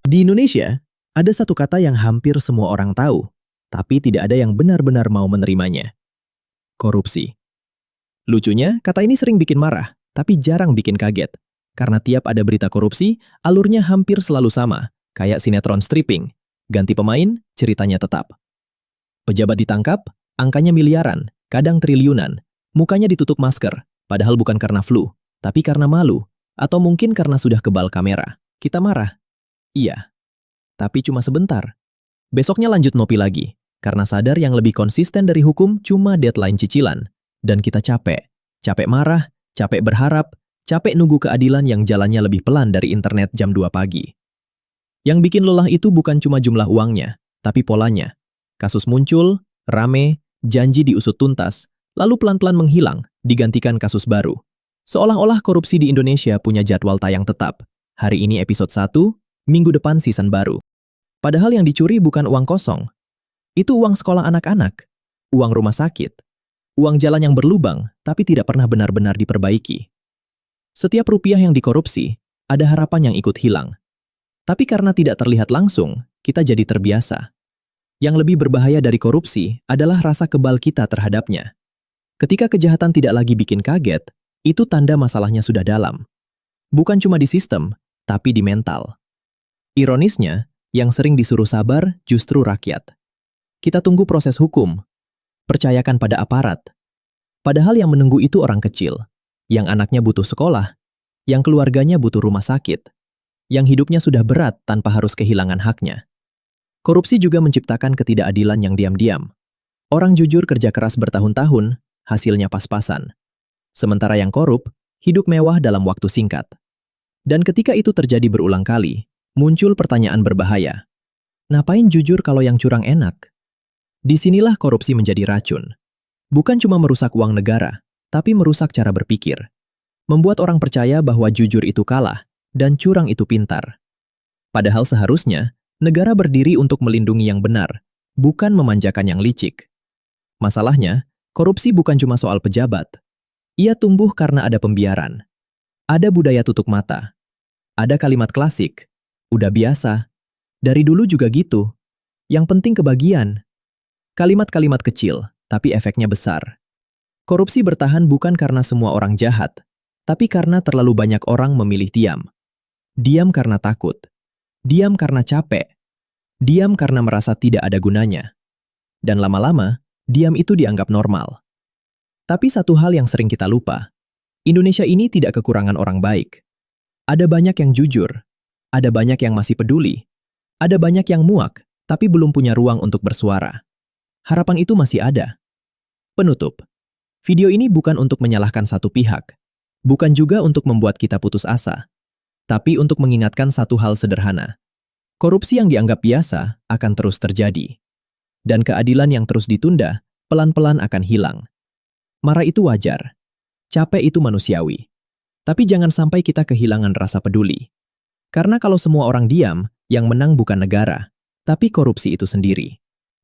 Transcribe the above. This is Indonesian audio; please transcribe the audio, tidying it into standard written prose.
Di Indonesia, ada satu kata yang hampir semua orang tahu, tapi tidak ada yang benar-benar mau menerimanya. Korupsi. Lucunya, kata ini sering bikin marah, tapi jarang bikin kaget. Karena tiap ada berita korupsi, alurnya hampir selalu sama, kayak sinetron stripping. Ganti pemain, ceritanya tetap. Pejabat ditangkap, angkanya miliaran, kadang triliunan. Mukanya ditutup masker, padahal bukan karena flu, tapi karena malu, atau mungkin karena sudah kebal kamera. Kita marah. Iya, tapi cuma sebentar. Besoknya lanjut ngopi lagi, karena sadar yang lebih konsisten dari hukum cuma deadline cicilan. Dan kita capek. Capek marah, capek berharap, capek nunggu keadilan yang jalannya lebih pelan dari internet jam 2 pagi. Yang bikin lelah itu bukan cuma jumlah uangnya, tapi polanya. Kasus muncul, rame, janji diusut tuntas, lalu pelan-pelan menghilang, digantikan kasus baru. Seolah-olah korupsi di Indonesia punya jadwal tayang tetap. Hari ini episode 1, minggu depan season baru. Padahal yang dicuri bukan uang kosong. Itu uang sekolah anak-anak, uang rumah sakit, uang jalan yang berlubang tapi tidak pernah benar-benar diperbaiki. Setiap rupiah yang dikorupsi, ada harapan yang ikut hilang. Tapi karena tidak terlihat langsung, kita jadi terbiasa. Yang lebih berbahaya dari korupsi adalah rasa kebal kita terhadapnya. Ketika kejahatan tidak lagi bikin kaget, itu tanda masalahnya sudah dalam. Bukan cuma di sistem, tapi di mental. Ironisnya, yang sering disuruh sabar justru rakyat. Kita tunggu proses hukum, percayakan pada aparat. Padahal yang menunggu itu orang kecil, yang anaknya butuh sekolah, yang keluarganya butuh rumah sakit, yang hidupnya sudah berat tanpa harus kehilangan haknya. Korupsi juga menciptakan ketidakadilan yang diam-diam. Orang jujur kerja keras bertahun-tahun, hasilnya pas-pasan. Sementara yang korup, hidup mewah dalam waktu singkat. Dan ketika itu terjadi berulang kali, muncul pertanyaan berbahaya. Ngapain jujur kalau yang curang enak? Disinilah korupsi menjadi racun. Bukan cuma merusak uang negara, tapi merusak cara berpikir. Membuat orang percaya bahwa jujur itu kalah, dan curang itu pintar. Padahal seharusnya, negara berdiri untuk melindungi yang benar, bukan memanjakan yang licik. Masalahnya, korupsi bukan cuma soal pejabat. Ia tumbuh karena ada pembiaran. Ada budaya tutup mata. Ada kalimat klasik. Udah biasa. Dari dulu juga gitu. Yang penting kebagian. Kalimat-kalimat kecil, tapi efeknya besar. Korupsi bertahan bukan karena semua orang jahat, tapi karena terlalu banyak orang memilih diam. Diam karena takut. Diam karena capek. Diam karena merasa tidak ada gunanya. Dan lama-lama, diam itu dianggap normal. Tapi satu hal yang sering kita lupa. Indonesia ini tidak kekurangan orang baik. Ada banyak yang jujur. Ada banyak yang masih peduli. Ada banyak yang muak, tapi belum punya ruang untuk bersuara. Harapan itu masih ada. Penutup. Video ini bukan untuk menyalahkan satu pihak. Bukan juga untuk membuat kita putus asa. Tapi untuk mengingatkan satu hal sederhana. Korupsi yang dianggap biasa akan terus terjadi. Dan keadilan yang terus ditunda, pelan-pelan akan hilang. Marah itu wajar. Capek itu manusiawi. Tapi jangan sampai kita kehilangan rasa peduli. Karena kalau semua orang diam, yang menang bukan negara, tapi korupsi itu sendiri.